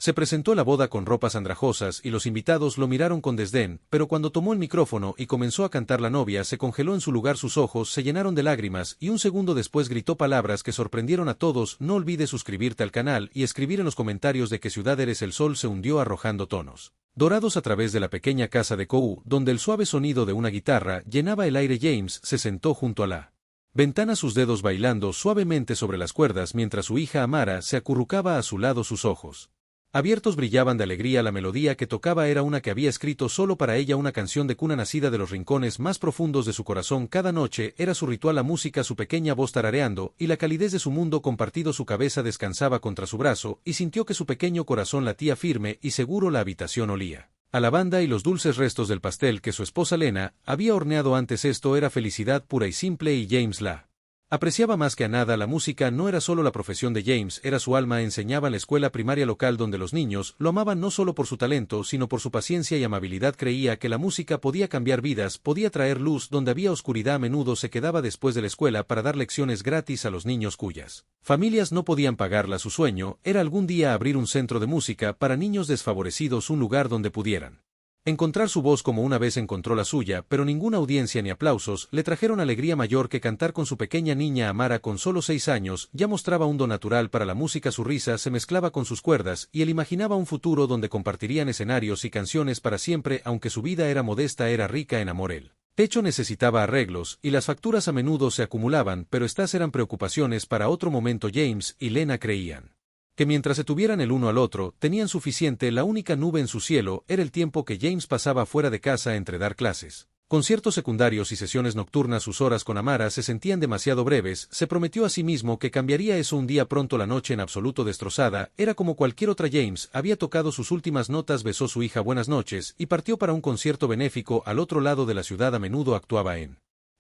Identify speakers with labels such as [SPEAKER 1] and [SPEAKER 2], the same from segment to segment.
[SPEAKER 1] Se presentó a la boda con ropas andrajosas y los invitados lo miraron con desdén, pero cuando tomó el micrófono y comenzó a cantar la novia se congeló en su lugar, sus ojos se llenaron de lágrimas y un segundo después gritó palabras que sorprendieron a todos. No olvides suscribirte al canal y escribir en los comentarios de qué ciudad eres. El sol se hundió arrojando tonos dorados a través de la pequeña casa de Kou, donde el suave sonido de una guitarra llenaba el aire. James se sentó junto a la ventana, sus dedos bailando suavemente sobre las cuerdas mientras su hija Amara se acurrucaba a su lado. Sus ojos abiertos brillaban de alegría. La melodía que tocaba era una que había escrito solo para ella, una canción de cuna nacida de los rincones más profundos de su corazón. Cada noche era su ritual, la música, su pequeña voz tarareando, y la calidez de su mundo compartido. Su cabeza descansaba contra su brazo, y sintió que su pequeño corazón latía firme y seguro. La habitación olía a lavanda y los dulces restos del pastel que su esposa Lena había horneado antes. Esto era felicidad pura y simple, y James la apreciaba más que a nada. La música no era solo la profesión de James, era su alma. Enseñaba en la escuela primaria local donde los niños lo amaban no solo por su talento, sino por su paciencia y amabilidad. Creía que la música podía cambiar vidas, podía traer luz donde había oscuridad. A menudo se quedaba después de la escuela para dar lecciones gratis a los niños cuyas familias no podían pagarla. Su sueño era algún día abrir un centro de música para niños desfavorecidos, un lugar donde pudieran encontrar su voz como una vez encontró la suya, pero ninguna audiencia ni aplausos le trajeron alegría mayor que cantar con su pequeña niña Amara. Con solo 6 años ya mostraba un don natural para la música. Su risa se mezclaba con sus cuerdas y él imaginaba un futuro donde compartirían escenarios y canciones para siempre. Aunque su vida era modesta, era rica en amor. El techo necesitaba arreglos y las facturas a menudo se acumulaban, pero estas eran preocupaciones para otro momento. James y Lena creían que mientras se tuvieran el uno al otro, tenían suficiente. La única nube en su cielo era el tiempo que James pasaba fuera de casa entre dar clases, conciertos secundarios y sesiones nocturnas. Sus horas con Amara se sentían demasiado breves. Se prometió a sí mismo que cambiaría eso un día pronto. La noche en absoluto destrozada era como cualquier otra. James había tocado sus últimas notas, besó a su hija buenas noches y partió para un concierto benéfico al otro lado de la ciudad. A menudo actuaba en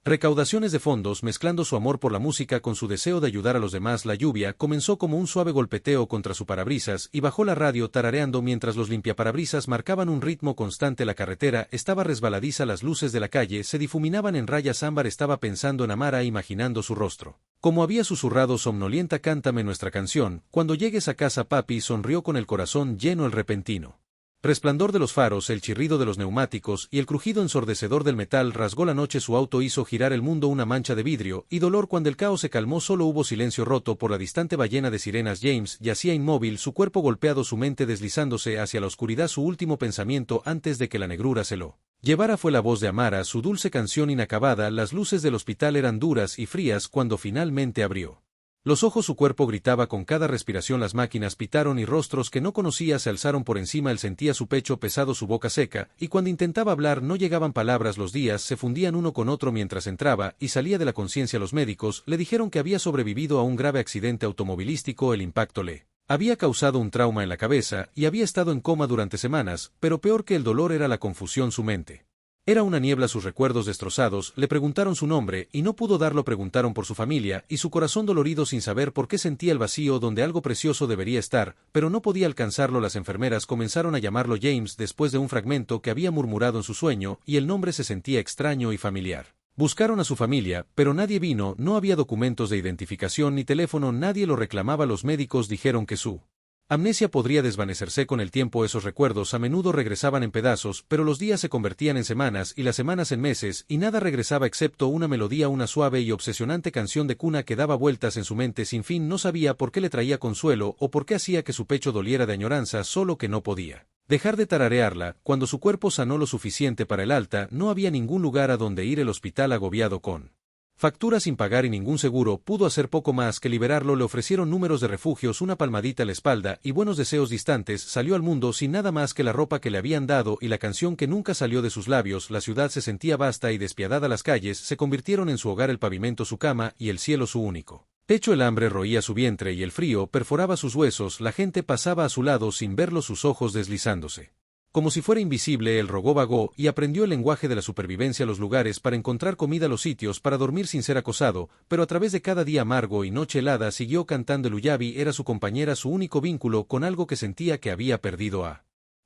[SPEAKER 1] recaudaciones de fondos, mezclando su amor por la música con su deseo de ayudar a los demás. La lluvia comenzó como un suave golpeteo contra su parabrisas y bajó la radio tarareando mientras los limpiaparabrisas marcaban un ritmo constante. La carretera estaba resbaladiza, las luces de la calle se difuminaban en rayas ámbar. Estaba pensando en Amara, imaginando su rostro. Como había susurrado somnolienta, cántame nuestra canción cuando llegues a casa, papi. Sonrió con el corazón lleno. El repentino resplandor de los faros, el chirrido de los neumáticos y el crujido ensordecedor del metal rasgó la noche. Su auto hizo girar el mundo, una mancha de vidrio y dolor. Cuando el caos se calmó solo hubo silencio roto por la distante ballena de sirenas. James yacía inmóvil, su cuerpo golpeado, su mente deslizándose hacia la oscuridad. Su último pensamiento antes de que la negrura se lo llevara fue la voz de Amara, su dulce canción inacabada. Las luces del hospital eran duras y frías cuando finalmente abrió los ojos. Su cuerpo gritaba con cada respiración. Las máquinas pitaron y rostros que no conocía se alzaron por encima. Él sentía su pecho pesado, su boca seca, y cuando intentaba hablar no llegaban palabras. Los días se fundían uno con otro mientras entraba y salía de la conciencia. Los médicos le dijeron que había sobrevivido a un grave accidente automovilístico. El impacto le había causado un trauma en la cabeza y había estado en coma durante semanas, pero peor que el dolor era la confusión. Su mente era una niebla, sus recuerdos destrozados. Le preguntaron su nombre y no pudo darlo. Preguntaron por su familia y su corazón dolorido sin saber por qué sentía el vacío donde algo precioso debería estar, pero no podía alcanzarlo. Las enfermeras comenzaron a llamarlo James después de un fragmento que había murmurado en su sueño, y el nombre se sentía extraño y familiar. Buscaron a su familia, pero nadie vino. No había documentos de identificación ni teléfono, nadie lo reclamaba. Los médicos dijeron que su amnesia podría desvanecerse con el tiempo. Esos recuerdos a menudo regresaban en pedazos, pero los días se convertían en semanas y las semanas en meses, y nada regresaba excepto una melodía, una suave y obsesionante canción de cuna que daba vueltas en su mente sin fin. No sabía por qué le traía consuelo o por qué hacía que su pecho doliera de añoranza, solo que no podía dejar de tararearla. Cuando su cuerpo sanó lo suficiente para el alta, no había ningún lugar a donde ir. El hospital, agobiado con facturas sin pagar y ningún seguro, pudo hacer poco más que liberarlo. Le ofrecieron números de refugios, una palmadita a la espalda y buenos deseos distantes. Salió al mundo sin nada más que la ropa que le habían dado y la canción que nunca salió de sus labios. La ciudad se sentía vasta y despiadada. Las calles se convirtieron en su hogar, el pavimento su cama y el cielo su único techo. El hambre roía su vientre y el frío perforaba sus huesos. La gente pasaba a su lado sin verlo, sus ojos deslizándose como si fuera invisible. Él rogó, vagó y aprendió el lenguaje de la supervivencia, los lugares para encontrar comida, los sitios para dormir sin ser acosado, pero a través de cada día amargo y noche helada siguió cantando. El Uyabi era su compañera, su único vínculo con algo que sentía que había perdido.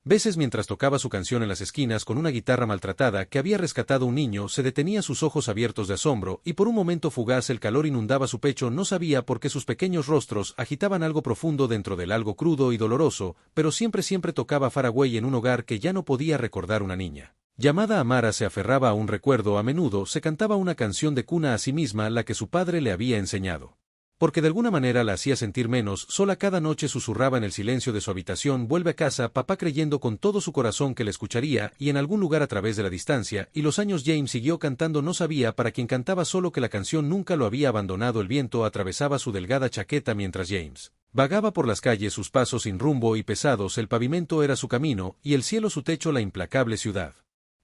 [SPEAKER 1] Veces mientras tocaba su canción en las esquinas con una guitarra maltratada que había rescatado un niño, se detenía sus ojos abiertos de asombro, y por un momento fugaz el calor inundaba su pecho. No sabía por qué sus pequeños rostros agitaban algo profundo dentro del algo crudo y doloroso, pero siempre tocaba Far Away en un hogar que ya no podía recordar una niña. Llamada Amara se aferraba a un recuerdo. A menudo se cantaba una canción de cuna a sí misma, la que su padre le había enseñado. Porque de alguna manera la hacía sentir menos sola. Cada noche susurraba en el silencio de su habitación: vuelve a casa, papá, creyendo con todo su corazón que le escucharía, y en algún lugar a través de la distancia y los años James siguió cantando. No sabía para quién cantaba, solo que la canción nunca lo había abandonado. El viento atravesaba su delgada chaqueta mientras James vagaba por las calles, sus pasos sin rumbo y pesados. El pavimento era su camino, y el cielo su techo. La implacable ciudad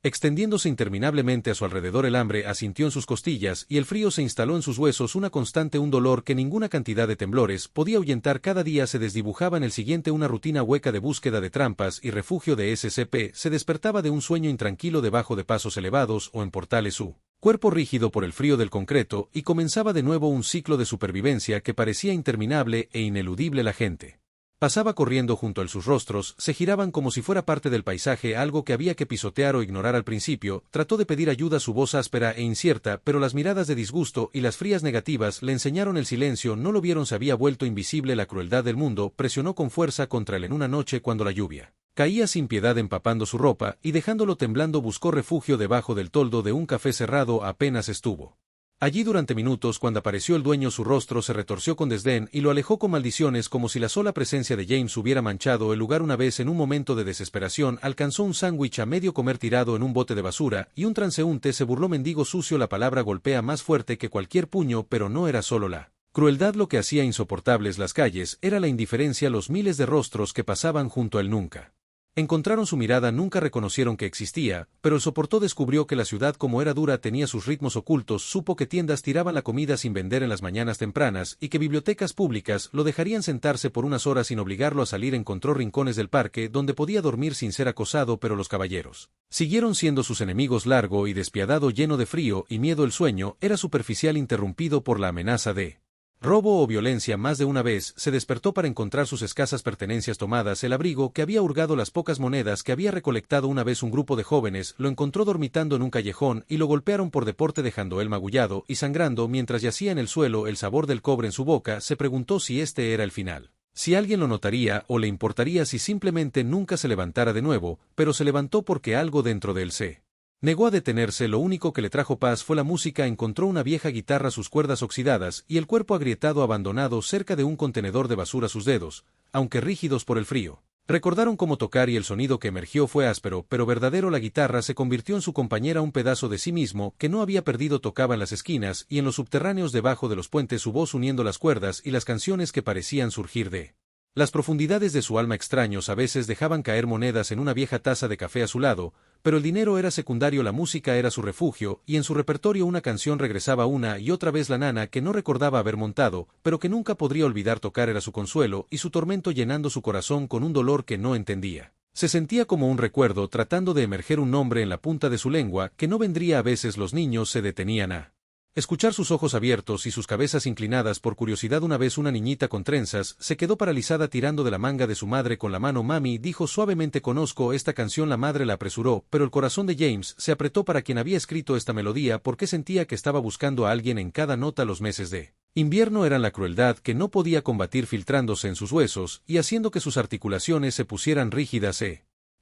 [SPEAKER 1] extendiéndose interminablemente a su alrededor. El hambre asintió en sus costillas y el frío se instaló en sus huesos, un dolor que ninguna cantidad de temblores podía ahuyentar. Cada día se desdibujaba en el siguiente una rutina hueca de búsqueda de trampas y refugio de SCP. Se despertaba de un sueño intranquilo debajo de pasos elevados o en portales, su cuerpo rígido por el frío del concreto, y comenzaba de nuevo un ciclo de supervivencia que parecía interminable e ineludible. La gente pasaba corriendo junto a sus rostros, se giraban como si fuera parte del paisaje, algo que había que pisotear o ignorar. Al principio, trató de pedir ayuda, su voz áspera e incierta, pero las miradas de disgusto y las frías negativas le enseñaron el silencio. No lo vieron, se había vuelto invisible. La crueldad del mundo presionó con fuerza contra él en una noche cuando la lluvia caía sin piedad empapando su ropa y dejándolo temblando. Buscó refugio debajo del toldo de un café cerrado. Apenas estuvo allí durante minutos cuando apareció el dueño. Su rostro se retorció con desdén y lo alejó con maldiciones, como si la sola presencia de James hubiera manchado el lugar. Una vez, en un momento de desesperación, alcanzó un sándwich a medio comer tirado en un bote de basura, y un transeúnte se burló: mendigo sucio. La palabra golpea más fuerte que cualquier puño, pero no era solo la crueldad lo que hacía insoportables las calles, era la indiferencia. Los miles de rostros que pasaban junto a él nunca encontraron su mirada, nunca reconocieron que existía, pero él soportó. Descubrió que la ciudad, como era dura, tenía sus ritmos ocultos. Supo que tiendas tiraban la comida sin vender en las mañanas tempranas y que bibliotecas públicas lo dejarían sentarse por unas horas sin obligarlo a salir. Encontró rincones del parque donde podía dormir sin ser acosado, pero los caballeros siguieron siendo sus enemigos. Largo y despiadado, lleno de frío y miedo, el sueño era superficial, interrumpido por la amenaza de robo o violencia. Más de una vez se despertó para encontrar sus escasas pertenencias tomadas, el abrigo que había hurgado, las pocas monedas que había recolectado. Una vez un grupo de jóvenes lo encontró dormitando en un callejón y lo golpearon por deporte, dejando él magullado y sangrando mientras yacía en el suelo, el sabor del cobre en su boca. Se preguntó si este era el final, si alguien lo notaría o le importaría, si simplemente nunca se levantara de nuevo, pero se levantó porque algo dentro de él se negó a detenerse. Lo único que le trajo paz fue la música. Encontró una vieja guitarra, sus cuerdas oxidadas y el cuerpo agrietado, abandonado cerca de un contenedor de basura. Sus dedos, aunque rígidos por el frío, recordaron cómo tocar, y el sonido que emergió fue áspero pero verdadero. La guitarra se convirtió en su compañera, un pedazo de sí mismo que no había perdido. Tocaba en las esquinas y en los subterráneos debajo de los puentes, su voz uniendo las cuerdas y las canciones que parecían surgir de las profundidades de su alma. Extraños a veces dejaban caer monedas en una vieja taza de café a su lado, pero el dinero era secundario. La música era su refugio, y en su repertorio una canción regresaba una y otra vez. La nana que no recordaba haber montado, pero que nunca podría olvidar tocar, era su consuelo y su tormento, llenando su corazón con un dolor que no entendía. Se sentía como un recuerdo tratando de emerger, un nombre en la punta de su lengua que no vendría. A veces los niños se detenían a escuchar sus ojos abiertos y sus cabezas inclinadas por curiosidad. Una vez una niñita con trenzas se quedó paralizada tirando de la manga de su madre con la mano. Mami, dijo suavemente, conozco esta canción. La madre la apresuró, pero el corazón de James se apretó para quien había escrito esta melodía, porque sentía que estaba buscando a alguien en cada nota. Los meses de invierno eran la crueldad que no podía combatir, filtrándose en sus huesos y haciendo que sus articulaciones se pusieran rígidas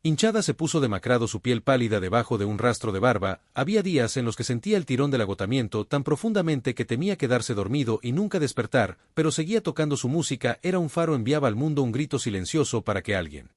[SPEAKER 1] hinchada. Se puso demacrado, su piel pálida debajo de un rastro de barba. Había días en los que sentía el tirón del agotamiento tan profundamente que temía quedarse dormido y nunca despertar, pero seguía tocando su música. Era un faro, enviaba al mundo un grito silencioso para que alguien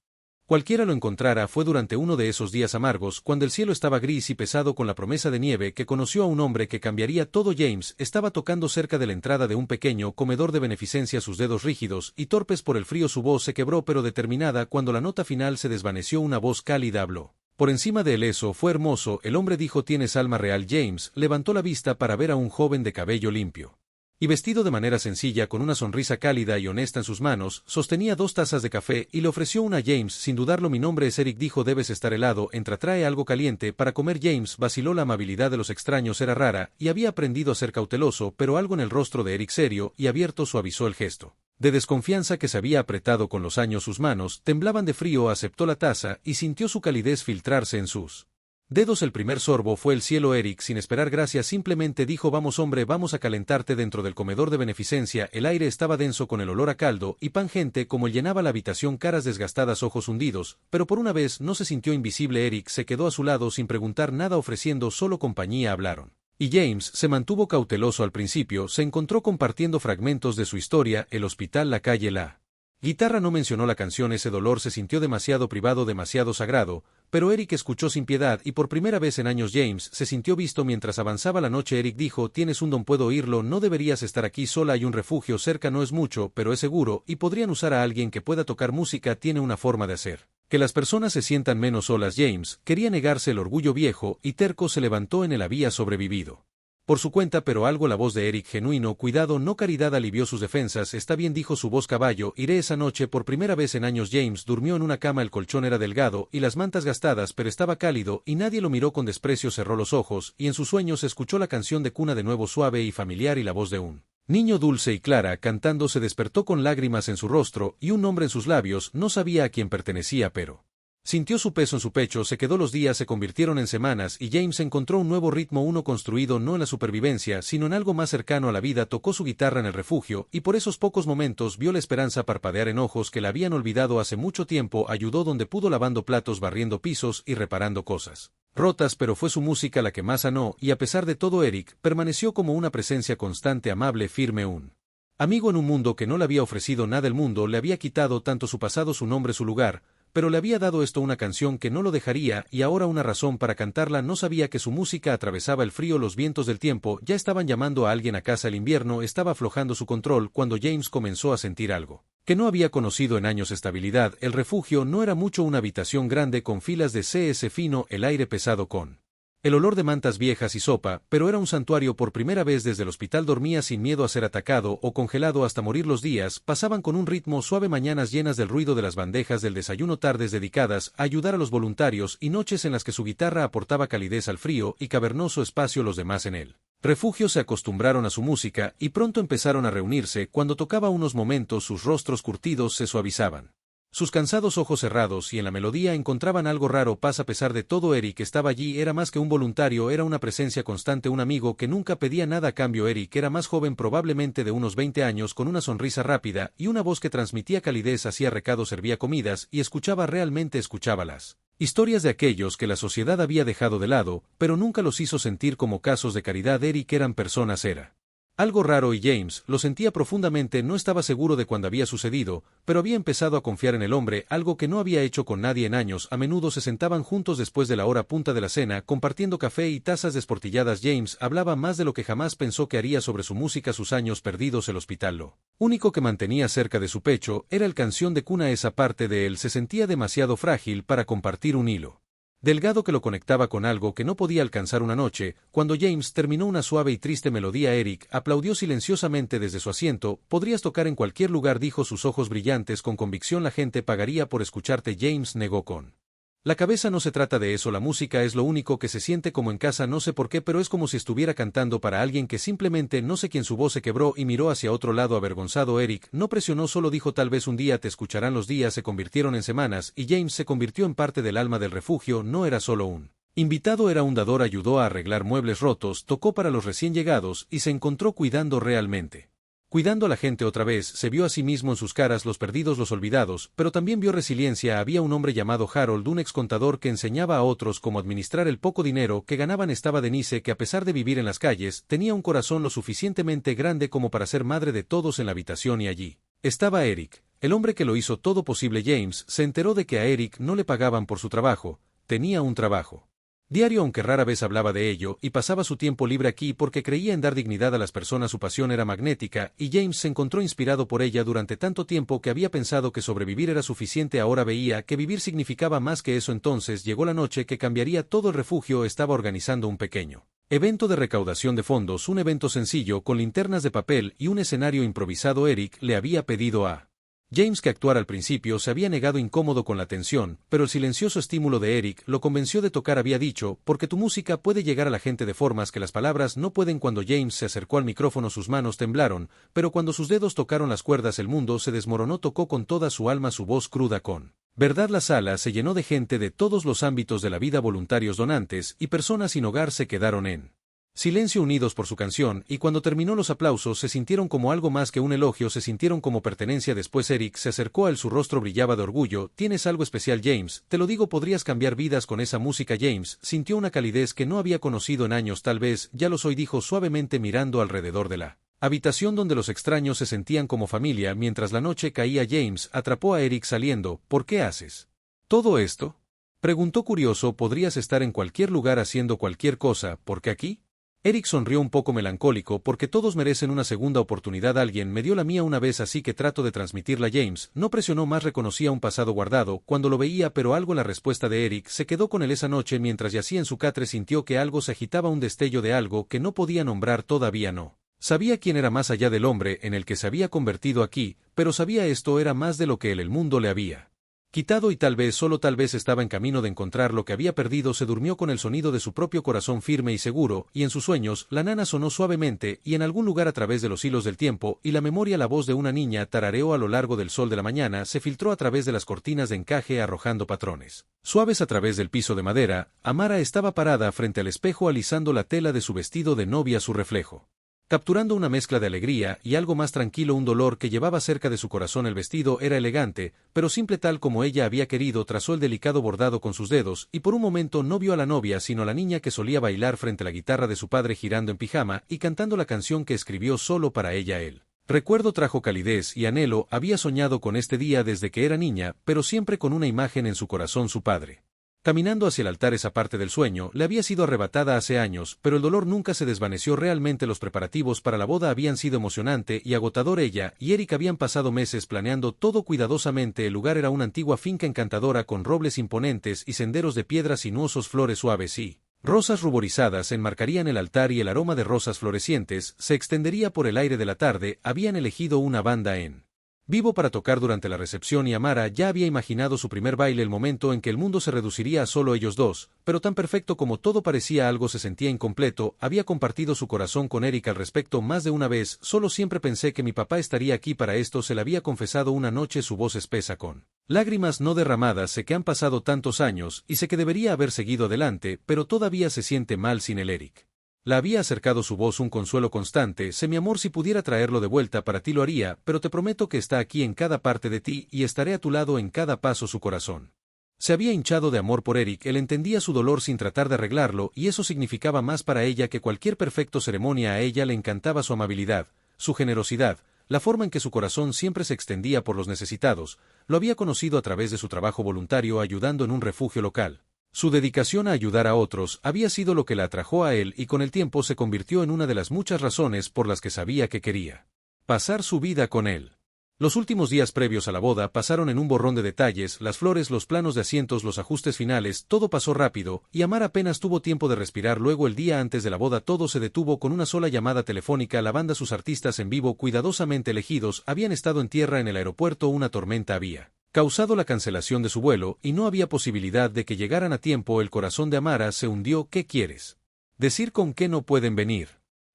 [SPEAKER 1] cualquiera lo encontrara. Fue durante uno de esos días amargos, cuando el cielo estaba gris y pesado con la promesa de nieve, que conoció a un hombre que cambiaría todo. James estaba tocando cerca de la entrada de un pequeño comedor de beneficencia, sus dedos rígidos y torpes por el frío. Su voz se quebró pero determinada cuando la nota final se desvaneció. Una voz cálida habló por encima de él. Eso fue hermoso, el hombre dijo, tienes alma real. James levantó la vista para ver a un joven de cabello limpio y vestido de manera sencilla, con una sonrisa cálida y honesta en sus manos. Sostenía 2 tazas de café y le ofreció una a James. Sin dudarlo, mi nombre es Eric, dijo, debes estar helado, entra, trae algo caliente para comer. James vaciló, la amabilidad de los extraños era rara y había aprendido a ser cauteloso, pero algo en el rostro de Eric, serio y abierto, suavizó el gesto. De desconfianza que se había apretado con los años sus manos, temblaban de frío, aceptó la taza y sintió su calidez filtrarse en sus dedos. El primer sorbo fue el cielo. Eric, sin esperar gracias, simplemente dijo: vamos hombre, vamos a calentarte. Dentro del comedor de beneficencia el aire estaba denso con el olor a caldo y pan. Gente como él llenaba la habitación, caras desgastadas, ojos hundidos, pero por una vez no se sintió invisible. Eric se quedó a su lado sin preguntar nada, ofreciendo solo compañía. Hablaron. Y James se mantuvo cauteloso al principio. Se encontró compartiendo fragmentos de su historia, el hospital, la calle, la guitarra. No mencionó la canción. Ese dolor se sintió demasiado privado, demasiado sagrado, pero Eric escuchó sin piedad y por primera vez en años James se sintió visto. Mientras avanzaba la noche, Eric dijo: tienes un don, puedo oírlo, no deberías estar aquí sola, hay un refugio cerca, no es mucho, pero es seguro, y podrían usar a alguien que pueda tocar música, tiene una forma de hacer que las personas se sientan menos solas. James quería negarse. El orgullo viejo y terco se levantó en él. Había sobrevivido por su cuenta, pero algo, la voz de Eric, genuino, cuidado, no caridad, alivió sus defensas. Está bien, dijo su voz, caballo, iré. Esa noche, por primera vez en años, James durmió en una cama. El colchón era delgado y las mantas gastadas, pero estaba cálido y nadie lo miró con desprecio. Cerró los ojos y en sus sueños escuchó la canción de cuna de nuevo, suave y familiar, y la voz de un niño dulce y clara cantando. Se despertó con lágrimas en su rostro y un nombre en sus labios. No sabía a quién pertenecía, pero sintió su peso en su pecho. Se quedó. Los días se convirtieron en semanas y James encontró un nuevo ritmo, uno construido no en la supervivencia, sino en algo más cercano a la vida. Tocó su guitarra en el refugio y por esos pocos momentos vio la esperanza parpadear en ojos que la habían olvidado hace mucho tiempo. Ayudó donde pudo, lavando platos, barriendo pisos y reparando cosas rotas, pero fue su música la que más sanó, y a pesar de todo Eric permaneció como una presencia constante, amable, firme, un amigo en un mundo que no le había ofrecido nada. El mundo le había quitado tanto su pasado, su nombre, su lugar, pero le había dado esto, una canción que no lo dejaría, y ahora una razón para cantarla. No sabía que su música atravesaba el frío. Los vientos del tiempo ya estaban llamando a alguien a casa. El invierno estaba aflojando su control cuando James comenzó a sentir algo que no había conocido en años: estabilidad. El refugio no era mucho, una habitación grande con filas de CS fino, el aire pesado con el olor de mantas viejas y sopa, pero era un santuario. Por primera vez desde el hospital dormía sin miedo a ser atacado o congelado hasta morir. Los días pasaban con un ritmo suave, mañanas llenas del ruido de las bandejas del desayuno, tardes dedicadas a ayudar a los voluntarios y noches en las que su guitarra aportaba calidez al frío y cavernoso espacio. Los demás en el refugio se acostumbraron a su música y pronto empezaron a reunirse. Cuando tocaba unos momentos, sus rostros curtidos se suavizaban, sus cansados ojos cerrados, y en la melodía encontraban algo raro, paz. A pesar de todo, Eric estaba allí. Era más que un voluntario, era una presencia constante, un amigo que nunca pedía nada a cambio. Eric era más joven, probablemente de unos 20 años, con una sonrisa rápida y una voz que transmitía calidez. Hacía recados, servía comidas y escuchaba, realmente escuchaba las historias de aquellos que la sociedad había dejado de lado, pero nunca los hizo sentir como casos de caridad. Eric eran personas, era algo raro y James lo sentía profundamente. No estaba seguro de cuándo había sucedido, pero había empezado a confiar en el hombre, algo que no había hecho con nadie en años. A menudo se sentaban juntos después de la hora punta de la cena, compartiendo café y tazas desportilladas. James hablaba más de lo que jamás pensó que haría sobre su música, sus años perdidos, el hospital. Lo único que mantenía cerca de su pecho era el canción de cuna. Esa parte de él se sentía demasiado frágil para compartir un hilo delgado que lo conectaba con algo que no podía alcanzar. Una noche, cuando James terminó una suave y triste melodía, Eric aplaudió silenciosamente desde su asiento. Podrías tocar en cualquier lugar, dijo, sus ojos brillantes con convicción. La gente pagaría por escucharte. James negó con la cabeza. No se trata de eso, la música es lo único que se siente como en casa. No sé por qué, pero es como si estuviera cantando para alguien que simplemente no sé quién. Su voz se quebró y miró hacia otro lado avergonzado. Eric no presionó, solo dijo: tal vez un día te escucharán. Los días se convirtieron en semanas y James se convirtió en parte del alma del refugio. No era solo un invitado, era un dador. Ayudó a arreglar muebles rotos, tocó para los recién llegados y se encontró cuidando realmente. Cuidando a la gente otra vez. Se vio a sí mismo en sus caras, los perdidos, los olvidados, pero también vio resiliencia. Había un hombre llamado Harold, un ex contador que enseñaba a otros cómo administrar el poco dinero que ganaban. Estaba Denise, que a pesar de vivir en las calles, tenía un corazón lo suficientemente grande como para ser madre de todos en la habitación. Y allí estaba Eric, el hombre que lo hizo todo posible. James se enteró de que a Eric no le pagaban por su trabajo. Tenía un trabajo diario, aunque rara vez hablaba de ello, y pasaba su tiempo libre aquí porque creía en dar dignidad a las personas. Su pasión era magnética, y James se encontró inspirado por ella. Durante tanto tiempo que había pensado que sobrevivir era suficiente, ahora veía que vivir significaba más que eso. Entonces llegó la noche que cambiaría todo. El refugio estaba organizando un pequeño evento de recaudación de fondos, un evento sencillo con linternas de papel y un escenario improvisado. Eric le había pedido a James, que actuara al principio, se había negado incómodo con la tensión, pero el silencioso estímulo de Eric lo convenció de tocar. Había dicho, porque tu música puede llegar a la gente de formas que las palabras no pueden. Cuando James se acercó al micrófono sus manos temblaron, pero cuando sus dedos tocaron las cuerdas el mundo se desmoronó. Tocó con toda su alma, su voz cruda con verdad. La sala se llenó de gente de todos los ámbitos de la vida, voluntarios, donantes y personas sin hogar se quedaron en silencio, unidos por su canción, y cuando terminó los aplausos se sintieron como algo más que un elogio, se sintieron como pertenencia. Después Eric se acercó a él, su rostro brillaba de orgullo. Tienes algo especial, James, te lo digo, podrías cambiar vidas con esa música. James sintió una calidez que no había conocido en años. Tal vez ya lo soy, dijo suavemente mirando alrededor de la habitación donde los extraños se sentían como familia. Mientras la noche caía, James atrapó a Eric saliendo. ¿Por qué haces todo esto?, preguntó curioso. Podrías estar en cualquier lugar haciendo cualquier cosa, ¿por qué aquí? Eric sonrió un poco melancólico. Porque todos merecen una segunda oportunidad. Alguien me dio la mía una vez, así que trato de transmitirla. James no presionó más, reconocía un pasado guardado cuando lo veía, pero algo en la respuesta de Eric se quedó con él esa noche. Mientras yacía en su catre sintió que algo se agitaba, un destello de algo que no podía nombrar. Todavía no sabía quién era más allá del hombre en el que se había convertido aquí, pero sabía esto era más de lo que el mundo le había quitado, y tal vez, solo tal vez, estaba en camino de encontrar lo que había perdido. Se durmió con el sonido de su propio corazón firme y seguro, y en sus sueños la nana sonó suavemente, y en algún lugar a través de los hilos del tiempo y la memoria la voz de una niña tarareó. A lo largo del sol de la mañana se filtró a través de las cortinas de encaje, arrojando patrones suaves a través del piso de madera. Amara estaba parada frente al espejo alisando la tela de su vestido de novia, su reflejo capturando una mezcla de alegría y algo más tranquilo, un dolor que llevaba cerca de su corazón. El vestido era elegante, pero simple, tal como ella había querido. Trazó el delicado bordado con sus dedos, y por un momento no vio a la novia, sino a la niña que solía bailar frente a la guitarra de su padre, girando en pijama y cantando la canción que escribió solo para ella. El recuerdo trajo calidez y anhelo. Había soñado con este día desde que era niña, pero siempre con una imagen en su corazón, su padre caminando hacia el altar. Esa parte del sueño le había sido arrebatada hace años, pero el dolor nunca se desvaneció. Realmente los preparativos para la boda habían sido emocionante y agotador. Ella y Eric habían pasado meses planeando todo cuidadosamente. El lugar era una antigua finca encantadora con robles imponentes y senderos de piedras sinuosos, flores suaves y rosas ruborizadas enmarcarían el altar, y el aroma de rosas florecientes se extendería por el aire de la tarde. Habían elegido una banda en vivo para tocar durante la recepción, y Amara ya había imaginado su primer baile, el momento en que el mundo se reduciría a solo ellos dos, pero tan perfecto como todo parecía. Algo se sentía incompleto. Había compartido su corazón con Eric al respecto más de una vez. Solo siempre pensé que mi papá estaría aquí para esto, se le había confesado una noche, su voz espesa con lágrimas no derramadas. Sé que han pasado tantos años y sé que debería haber seguido adelante, pero todavía se siente mal sin el Eric. La había acercado su voz, un consuelo constante. Sé, mi amor, si pudiera traerlo de vuelta para ti lo haría, pero te prometo que está aquí en cada parte de ti y estaré a tu lado en cada paso. Su corazón se había hinchado de amor por Eric. Él entendía su dolor sin tratar de arreglarlo, y eso significaba más para ella que cualquier perfecto ceremonia. A ella le encantaba su amabilidad, su generosidad, la forma en que su corazón siempre se extendía por los necesitados. Lo había conocido a través de su trabajo voluntario ayudando en un refugio local. Su dedicación a ayudar a otros había sido lo que la atrajo a él, y con el tiempo se convirtió en una de las muchas razones por las que sabía que quería pasar su vida con él. Los últimos días previos a la boda pasaron en un borrón de detalles: las flores, los planos de asientos, los ajustes finales. Todo pasó rápido, y Amar apenas tuvo tiempo de respirar. Luego, el día antes de la boda, todo se detuvo con una sola llamada telefónica. La banda, sus artistas en vivo cuidadosamente elegidos, habían estado en tierra en el aeropuerto. Una tormenta había causado la cancelación de su vuelo, y no había posibilidad de que llegaran a tiempo. El corazón de Amara se hundió. ¿Qué quieres decir con que no pueden venir?,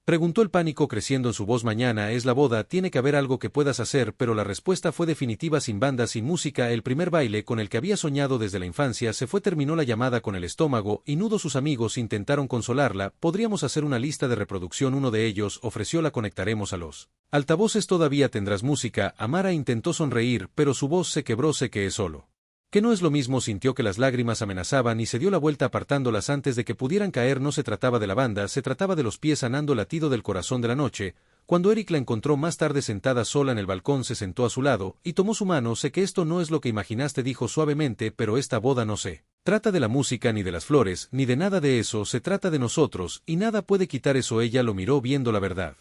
[SPEAKER 1] preguntó, el pánico creciendo en su voz. Mañana es la boda, tiene que haber algo que puedas hacer. Pero la respuesta fue definitiva: sin banda, sin música. El primer baile con el que había soñado desde la infancia se fue. Terminó la llamada con el estómago y nudo. Sus amigos intentaron consolarla. Podríamos hacer una lista de reproducción, uno de ellos ofreció. La conectaremos a los altavoces. Todavía tendrás música. Amara intentó sonreír, pero su voz se quebró. Sé que es solo que no es lo mismo. Sintió que las lágrimas amenazaban y se dio la vuelta apartándolas antes de que pudieran caer. No se trataba de la banda, se trataba de los pies sanando el latido del corazón de la noche. Cuando Eric la encontró más tarde sentada sola en el balcón, se sentó a su lado y tomó su mano. Sé que esto no es lo que imaginaste, dijo suavemente, pero esta boda no se trata de la música, ni de las flores, ni de nada de eso. Se trata de nosotros, y nada puede quitar eso. Ella lo miró viendo la verdad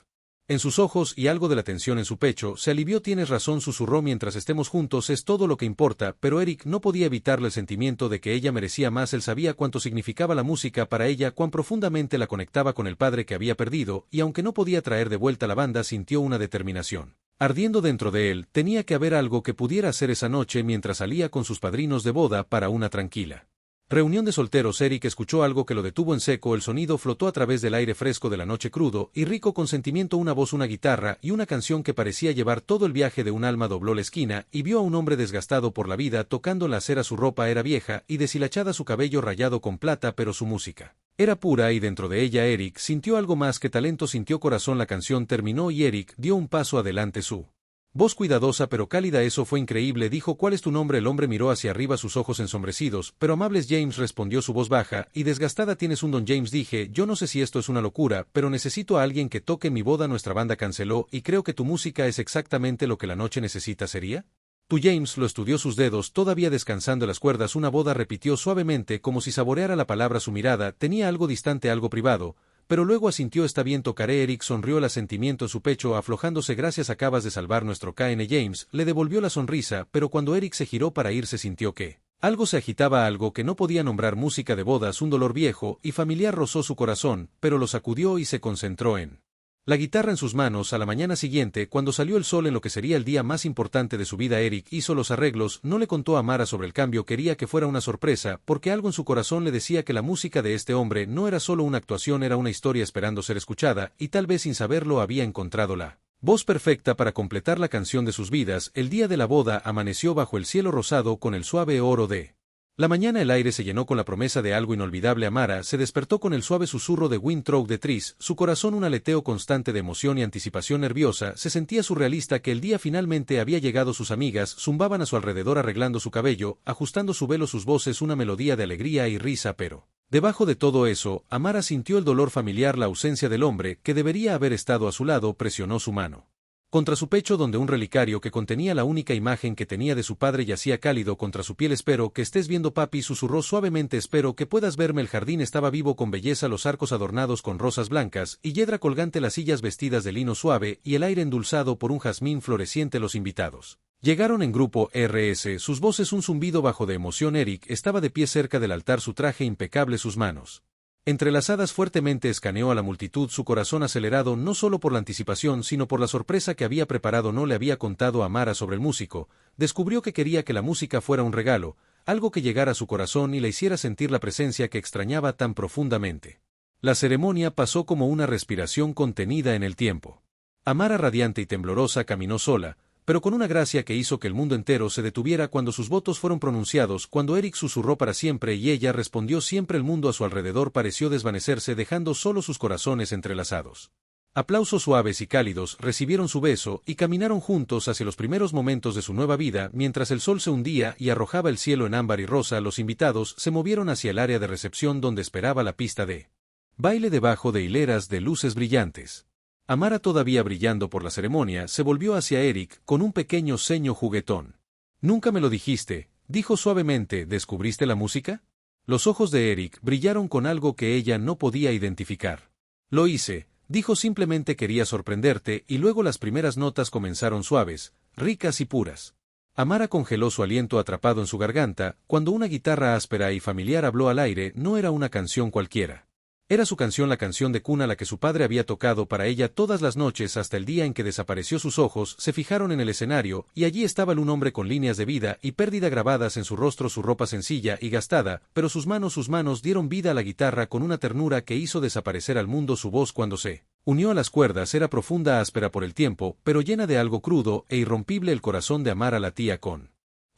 [SPEAKER 1] en sus ojos y algo de la tensión en su pecho. Se alivió. Tienes razón, susurró, mientras estemos juntos es todo lo que importa. Pero Eric no podía evitarle el sentimiento de que ella merecía más. Él sabía cuánto significaba la música para ella, cuán profundamente la conectaba con el padre que había perdido, y aunque no podía traer de vuelta la banda, sintió una determinación Ardiendo dentro de él, tenía que haber algo que pudiera hacer esa noche mientras salía con sus padrinos de boda para una tranquila reunión de solteros. Eric escuchó algo que lo detuvo en seco. El sonido flotó a través del aire fresco de la noche, crudo y rico con sentimiento. Una voz, una guitarra y una canción que parecía llevar todo el viaje de un alma. Dobló la esquina y vio a un hombre desgastado por la vida tocando en la acera. Su ropa era vieja y deshilachada, su cabello rayado con plata, pero su música era pura y dentro de ella Eric sintió algo más que talento, sintió corazón. La canción terminó y Eric dio un paso adelante. Su voz cuidadosa pero cálida. Eso fue increíble, dijo. ¿Cuál es tu nombre? El hombre miró hacia arriba, sus ojos ensombrecidos, pero amables. James, respondió su voz baja y desgastada. ¿Tienes un don? James, dije, yo no sé si esto es una locura, pero necesito a alguien que toque en mi boda. Nuestra banda canceló y creo que tu música es exactamente lo que la noche necesita. ¿Sería tú? James lo estudió, sus dedos todavía descansando en las cuerdas. Una boda, repitió suavemente como si saboreara la palabra. Su mirada tenía algo distante, algo privado, pero luego asintió. Está bien, tocaré. Eric sonrió, el asentimiento en su pecho aflojándose. Gracias, acabas de salvar nuestro KN. James le devolvió la sonrisa, pero cuando Eric se giró para irse sintió que algo se agitaba, algo que no podía nombrar. Música de bodas, un dolor viejo y familiar rozó su corazón, pero lo sacudió y se concentró en la guitarra en sus manos. A la mañana siguiente, cuando salió el sol en lo que sería el día más importante de su vida, Eric hizo los arreglos. No le contó a Mara sobre el cambio, quería que fuera una sorpresa, porque algo en su corazón le decía que la música de este hombre no era solo una actuación, era una historia esperando ser escuchada, y tal vez sin saberlo había encontrado la voz perfecta para completar la canción de sus vidas. El día de la boda amaneció bajo el cielo rosado con el suave oro de la mañana. El aire se llenó con la promesa de algo inolvidable. Amara se despertó con el suave susurro de Winthrop de Tris, su corazón un aleteo constante de emoción y anticipación nerviosa. Se sentía surrealista que el día finalmente había llegado. Sus amigas zumbaban a su alrededor arreglando su cabello, ajustando su velo, sus voces una melodía de alegría y risa, pero debajo de todo eso, Amara sintió el dolor familiar, la ausencia del hombre que debería haber estado a su lado. Presionó su mano contra su pecho donde un relicario que contenía la única imagen que tenía de su padre yacía cálido contra su piel. Espero que estés viendo, papi, susurró suavemente. Espero que puedas verme. El jardín estaba vivo con belleza, los arcos adornados con rosas blancas y hiedra colgante, las sillas vestidas de lino suave y el aire endulzado por un jazmín floreciente. Los invitados llegaron en grupo RS, sus voces un zumbido bajo de emoción. Eric estaba de pie cerca del altar, su traje impecable, sus manos entrelazadas fuertemente. Escaneó a la multitud, su corazón acelerado no solo por la anticipación sino por la sorpresa que había preparado. No le había contado a Mara sobre el músico, descubrió que quería que la música fuera un regalo, algo que llegara a su corazón y le hiciera sentir la presencia que extrañaba tan profundamente. La ceremonia pasó como una respiración contenida en el tiempo. Amara, radiante y temblorosa, caminó sola, pero con una gracia que hizo que el mundo entero se detuviera cuando sus votos fueron pronunciados. Cuando Eric susurró para siempre y ella respondió siempre, el mundo a su alrededor pareció desvanecerse, dejando solo sus corazones entrelazados. Aplausos suaves y cálidos recibieron su beso y caminaron juntos hacia los primeros momentos de su nueva vida. Mientras el sol se hundía y arrojaba el cielo en ámbar y rosa, los invitados se movieron hacia el área de recepción donde esperaba la pista de baile debajo de hileras de luces brillantes. Amara, todavía brillando por la ceremonia, se volvió hacia Eric con un pequeño ceño juguetón. Nunca me lo dijiste, dijo suavemente. ¿Descubriste la música? Los ojos de Eric brillaron con algo que ella no podía identificar. Lo hice, dijo, simplemente quería sorprenderte. Y luego las primeras notas comenzaron suaves, ricas y puras. Amara congeló su aliento atrapado en su garganta, cuando una guitarra áspera y familiar habló al aire. No era una canción cualquiera. Era su canción, la canción de cuna, la que su padre había tocado para ella todas las noches hasta el día en que desapareció. Sus ojos se fijaron en el escenario, y allí estaba un hombre con líneas de vida y pérdida grabadas en su rostro, su ropa sencilla y gastada, pero sus manos dieron vida a la guitarra con una ternura que hizo desaparecer al mundo. Su voz, cuando se unió a las cuerdas, era profunda, áspera por el tiempo, pero llena de algo crudo e irrompible. El corazón de Amara latía con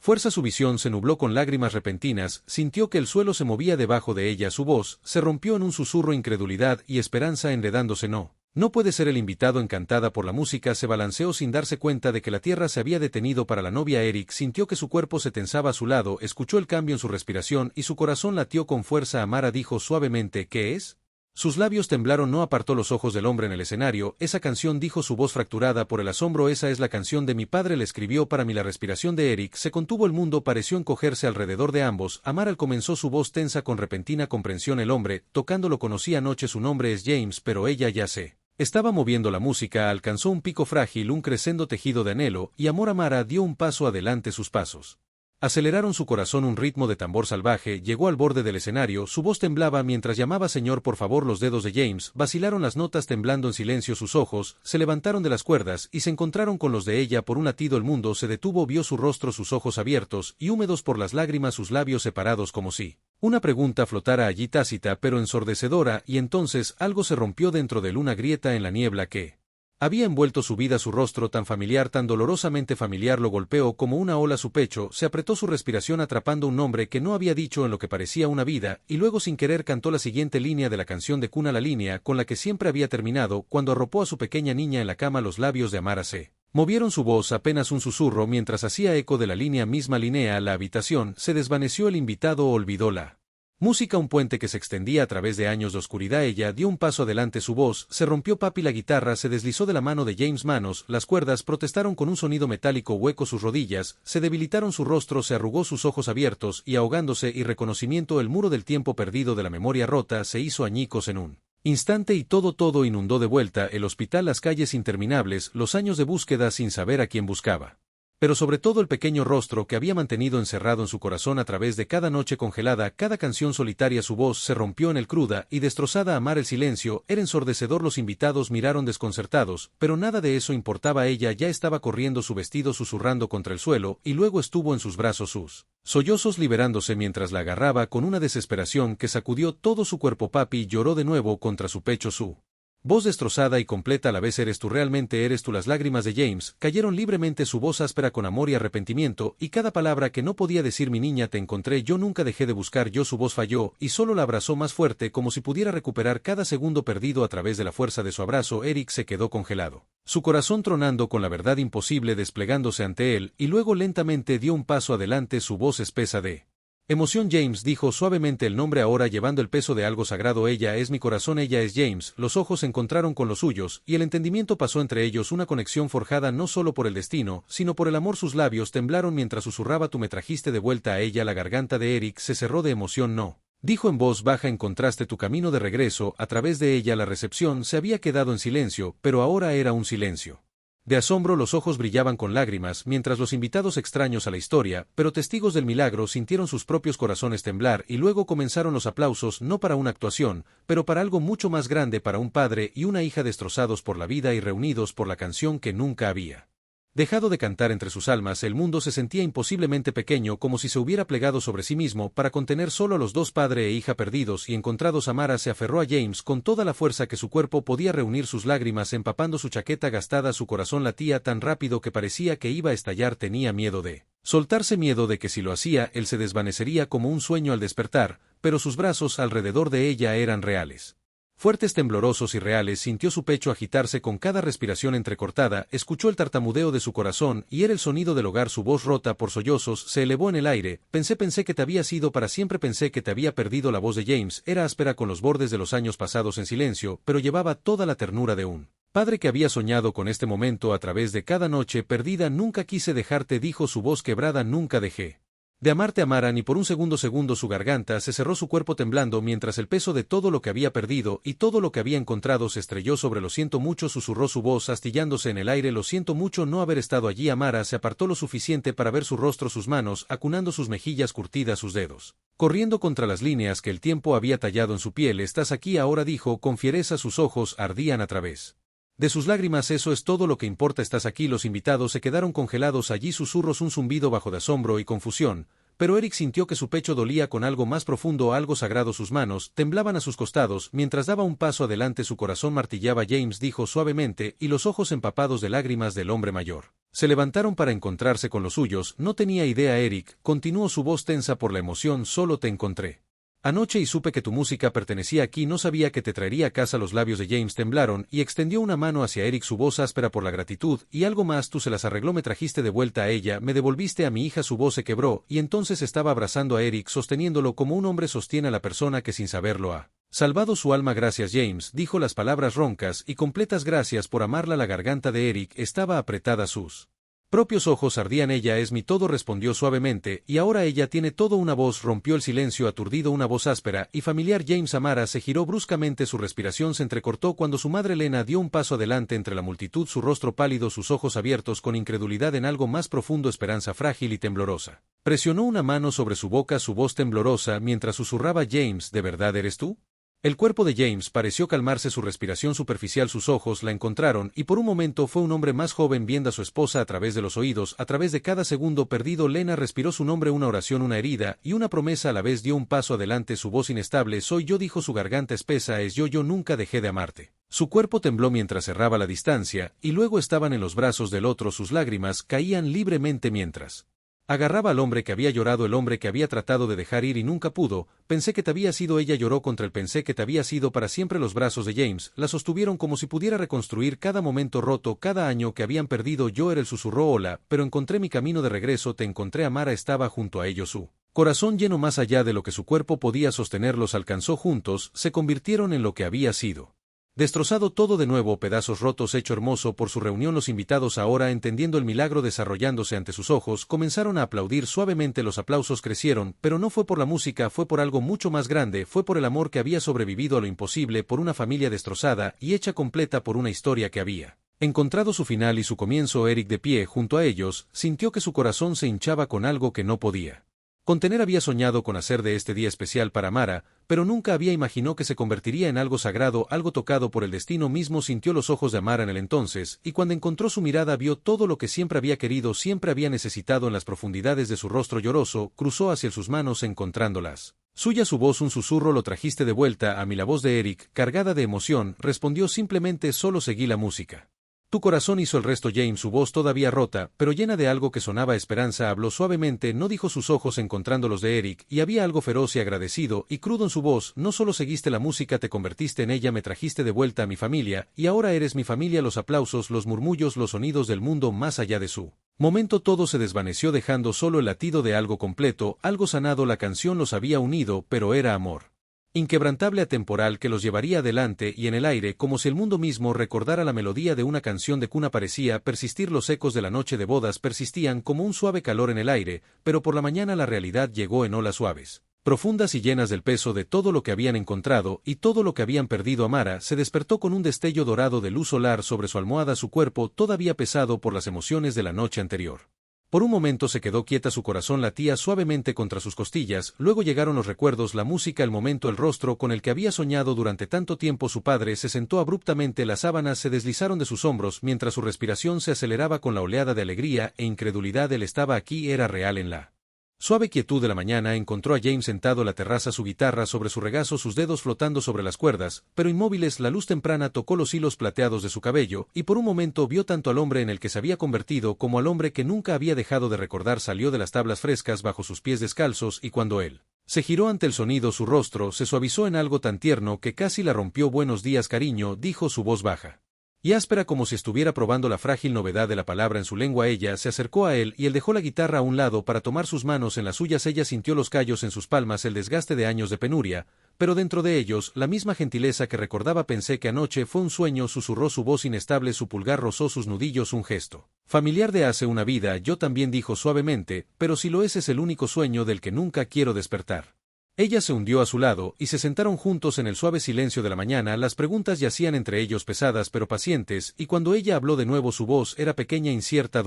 [SPEAKER 1] fuerza, su visión se nubló con lágrimas repentinas, sintió que el suelo se movía debajo de ella, su voz se rompió en un susurro, incredulidad y esperanza enredándose. No puede ser. El invitado, encantada por la música, se balanceó sin darse cuenta de que la tierra se había detenido para la novia. Eric sintió que su cuerpo se tensaba a su lado, escuchó el cambio en su respiración y su corazón latió con fuerza. Amara dijo suavemente, ¿qué es? Sus labios temblaron, no apartó los ojos del hombre en el escenario. Esa canción, dijo, su voz fracturada por el asombro, esa es la canción de mi padre, le escribió para mí. La respiración de Eric se contuvo, el mundo pareció encogerse alrededor de ambos. Amara comenzó, su voz tensa con repentina comprensión. El hombre, tocando, lo conocí anoche, su nombre es James, pero ella ya sé. Estaba moviendo la música, alcanzó un pico frágil, un crescendo tejido de anhelo y amor. Amara dio un paso adelante, sus pasos Aceleraron su corazón un ritmo de tambor salvaje, llegó al borde del escenario, su voz temblaba mientras llamaba Señor por favor. Los dedos de James vacilaron las notas temblando en silencio, sus ojos se levantaron de las cuerdas y se encontraron con los de ella por un latido. El mundo se detuvo, vio su rostro, sus ojos abiertos y húmedos por las lágrimas, sus labios separados como si una pregunta flotara allí tácita pero ensordecedora, y entonces algo se rompió dentro de él, una grieta en la niebla que había envuelto su vida, su rostro tan familiar, tan dolorosamente familiar, lo golpeó como una ola su pecho, se apretó su respiración atrapando un nombre que no había dicho en lo que parecía una vida, y luego sin querer cantó la siguiente línea de la canción de cuna, la línea con la que siempre había terminado cuando arropó a su pequeña niña en la cama. Los labios de Amara se movieron, su voz apenas un susurro mientras hacía eco de la línea misma. Linnea, la habitación se desvaneció, el invitado olvidó la música, un puente que se extendía a través de años de oscuridad. Ella dio un paso adelante, su voz se rompió. Papi, la guitarra se deslizó de la mano de James, manos, las cuerdas protestaron con un sonido metálico hueco, sus rodillas se debilitaron, su rostro se arrugó, sus ojos abiertos y ahogándose, y reconocimiento, el muro del tiempo perdido, de la memoria rota, se hizo añicos en un instante y todo inundó de vuelta, el hospital, las calles interminables, los años de búsqueda sin saber a quién buscaba. Pero sobre todo el pequeño rostro que había mantenido encerrado en su corazón a través de cada noche congelada, cada canción solitaria. Su voz se rompió en el cruda y destrozada. Amar, el silencio era ensordecedor, los invitados miraron desconcertados, pero nada de eso importaba. Ella ya estaba corriendo, su vestido susurrando contra el suelo, y luego estuvo en sus brazos, sus sollozos liberándose mientras la agarraba con una desesperación que sacudió todo su cuerpo. Papi lloró de nuevo contra su pecho, su voz destrozada y completa a la vez. Eres tú, realmente eres tú. Las lágrimas de James cayeron libremente, su voz áspera con amor y arrepentimiento, y cada palabra que no podía decir. Mi niña, te encontré, yo nunca dejé de buscar, yo. Su voz falló, y solo la abrazó más fuerte como si pudiera recuperar cada segundo perdido a través de la fuerza de su abrazo. Eric se quedó congelado, su corazón tronando con la verdad imposible desplegándose ante él, y luego lentamente dio un paso adelante, su voz espesa de emoción. James, dijo suavemente el nombre, ahora llevando el peso de algo sagrado. Ella es mi corazón, ella es James. Los ojos se encontraron con los suyos, y el entendimiento pasó entre ellos, una conexión forjada no solo por el destino, sino por el amor. Sus labios temblaron mientras susurraba, tú me trajiste de vuelta a ella. La garganta de Eric se cerró de emoción. No, dijo en voz baja, encontraste tu camino de regreso a través de ella. La recepción se había quedado en silencio, pero ahora era un silencio de asombro. Los ojos brillaban con lágrimas mientras los invitados, extraños a la historia, pero testigos del milagro, sintieron sus propios corazones temblar, y luego comenzaron los aplausos, no para una actuación, pero para algo mucho más grande, para un padre y una hija destrozados por la vida y reunidos por la canción que nunca había dejado de cantar entre sus almas. El mundo se sentía imposiblemente pequeño, como si se hubiera plegado sobre sí mismo para contener solo a los dos, padre e hija perdidos y encontrados. Amara se aferró a James con toda la fuerza que su cuerpo podía reunir, sus lágrimas empapando su chaqueta gastada, su corazón latía tan rápido que parecía que iba a estallar. Tenía miedo de soltarse, miedo de que si lo hacía él se desvanecería como un sueño al despertar, pero sus brazos alrededor de ella eran reales. Fuertes, temblorosos y reales. Sintió su pecho agitarse con cada respiración entrecortada, escuchó el tartamudeo de su corazón y era el sonido del hogar. Su voz rota por sollozos se elevó en el aire. Pensé que te habías ido para siempre, pensé que te había perdido. La voz de James era áspera con los bordes de los años pasados en silencio, pero llevaba toda la ternura de un padre que había soñado con este momento a través de cada noche perdida. Nunca quise dejarte, dijo su voz quebrada, nunca dejé de amarte. Amara, ni por un segundo. Su garganta se cerró, su cuerpo temblando mientras el peso de todo lo que había perdido y todo lo que había encontrado se estrelló sobre. Lo siento mucho, susurró su voz astillándose en el aire, lo siento mucho no haber estado allí. Amara se apartó lo suficiente para ver su rostro, sus manos acunando sus mejillas curtidas, sus dedos corriendo contra las líneas que el tiempo había tallado en su piel. Estás aquí ahora, dijo con fiereza, sus ojos ardían a través de sus lágrimas. Eso es todo lo que importa, estás aquí. Los invitados se quedaron congelados allí, susurros, un zumbido bajo de asombro y confusión, pero Eric sintió que su pecho dolía con algo más profundo, algo sagrado. Sus manos temblaban a sus costados mientras daba un paso adelante, su corazón martillaba. James, dijo suavemente, y los ojos empapados de lágrimas del hombre mayor se levantaron para encontrarse con los suyos. No tenía idea, Eric, continuó su voz tensa por la emoción, solo te encontré anoche y supe que tu música pertenecía aquí, no sabía que te traería a casa. Los labios de James temblaron y extendió una mano hacia Eric, su voz áspera por la gratitud, y algo más, tú se las arregló, me trajiste de vuelta a ella, me devolviste a mi hija. Su voz se quebró, y entonces estaba abrazando a Eric, sosteniéndolo como un hombre sostiene a la persona que sin saberlo ha salvado su alma. Gracias, James, dijo las palabras roncas y completas, gracias por amarla. La garganta de Eric estaba apretada, sus Propios ojos ardían. Ella es mi todo, respondió suavemente, y ahora ella tiene todo. Una voz rompió el silencio aturdido, una voz áspera y familiar. James Amara se giró bruscamente, su respiración se entrecortó cuando su madre Lena dio un paso adelante entre la multitud, su rostro pálido, sus ojos abiertos con incredulidad en algo más profundo, esperanza frágil y temblorosa. Presionó una mano sobre su boca, su voz temblorosa, mientras susurraba: James, ¿de verdad eres tú? El cuerpo de James pareció calmarse, su respiración superficial, sus ojos la encontraron, y por un momento fue un hombre más joven viendo a su esposa a través de los oídos, a través de cada segundo perdido. Lena respiró su nombre, una oración, una herida, y una promesa a la vez. Dio un paso adelante, su voz inestable: soy yo, dijo, su garganta espesa, es yo nunca dejé de amarte. Su cuerpo tembló mientras cerraba la distancia, y luego estaban en los brazos del otro, sus lágrimas caían libremente mientras agarraba al hombre que había llorado, el hombre que había tratado de dejar ir y nunca pudo. Pensé que te había sido. Ella lloró contra él. Pensé que te había sido para siempre. Los brazos de James la sostuvieron como si pudiera reconstruir cada momento roto, cada año que habían perdido. Yo era, él susurró, hola, pero encontré mi camino de regreso. Te encontré. Amara estaba junto a ellos, su corazón lleno más allá de lo que su cuerpo podía sostener. Los alcanzó juntos, se convirtieron en lo que había sido. Destrozado todo de nuevo, pedazos rotos, hecho hermoso por su reunión. Los invitados, ahora entendiendo el milagro desarrollándose ante sus ojos, comenzaron a aplaudir suavemente. Los aplausos crecieron, pero no fue por la música, fue por algo mucho más grande, fue por el amor que había sobrevivido a lo imposible, por una familia destrozada y hecha completa, por una historia que había encontrado su final y su comienzo. Eric, de pie junto a ellos, sintió que su corazón se hinchaba con algo que no podía contener. Había soñado con hacer de este día especial para Amara, pero nunca había imaginado que se convertiría en algo sagrado, algo tocado por el destino mismo. Sintió los ojos de Amara en el entonces, y cuando encontró su mirada vio todo lo que siempre había querido, siempre había necesitado en las profundidades de su rostro lloroso. Cruzó hacia sus manos encontrándolas suya, su voz un susurro: lo trajiste de vuelta a mí. La voz de Eric, cargada de emoción, respondió simplemente: solo seguí la música. Tu corazón hizo el resto. James, su voz todavía rota, pero llena de algo que sonaba a esperanza, habló suavemente, no dijo, sus ojos encontrando los de Eric, y había algo feroz y agradecido y crudo en su voz: no solo seguiste la música, te convertiste en ella, me trajiste de vuelta a mi familia, y ahora eres mi familia. Los aplausos, los murmullos, los sonidos del mundo más allá de su momento, todo se desvaneció dejando solo el latido de algo completo, algo sanado. La canción los había unido, pero era amor inquebrantable, atemporal, que los llevaría adelante y en el aire, como si el mundo mismo recordara la melodía de una canción de cuna. Parecía persistir, los ecos de la noche de bodas persistían como un suave calor en el aire, pero por la mañana la realidad llegó en olas suaves, profundas y llenas del peso de todo lo que habían encontrado y todo lo que habían perdido. Amara se despertó con un destello dorado de luz solar sobre su almohada, su cuerpo todavía pesado por las emociones de la noche anterior. Por un momento se quedó quieta, su corazón latía suavemente contra sus costillas, luego llegaron los recuerdos, la música, el momento, el rostro con el que había soñado durante tanto tiempo. Su padre se sentó abruptamente, las sábanas se deslizaron de sus hombros mientras su respiración se aceleraba con la oleada de alegría e incredulidad. Él estaba aquí, era real. En la suave quietud de la mañana encontró a James sentado en la terraza, su guitarra sobre su regazo, sus dedos flotando sobre las cuerdas, pero inmóviles. La luz temprana tocó los hilos plateados de su cabello, y por un momento vio tanto al hombre en el que se había convertido como al hombre que nunca había dejado de recordar. Salió de las tablas frescas bajo sus pies descalzos, y cuando él se giró ante el sonido, su rostro se suavizó en algo tan tierno que casi la rompió. Buenos días, cariño, dijo, su voz baja y áspera como si estuviera probando la frágil novedad de la palabra en su lengua. Ella se acercó a él y él dejó la guitarra a un lado para tomar sus manos en las suyas. Ella sintió los callos en sus palmas, el desgaste de años de penuria, pero dentro de ellos la misma gentileza que recordaba. Pensé que anoche fue un sueño, susurró, su voz inestable, su pulgar rozó sus nudillos, un gesto familiar de hace una vida. Yo también, dijo suavemente, pero si lo es el único sueño del que nunca quiero despertar. Ella se hundió a su lado, y se sentaron juntos en el suave silencio de la mañana. Las preguntas yacían entre ellos pesadas pero pacientes, y cuando ella habló de nuevo su voz era pequeña e incierta.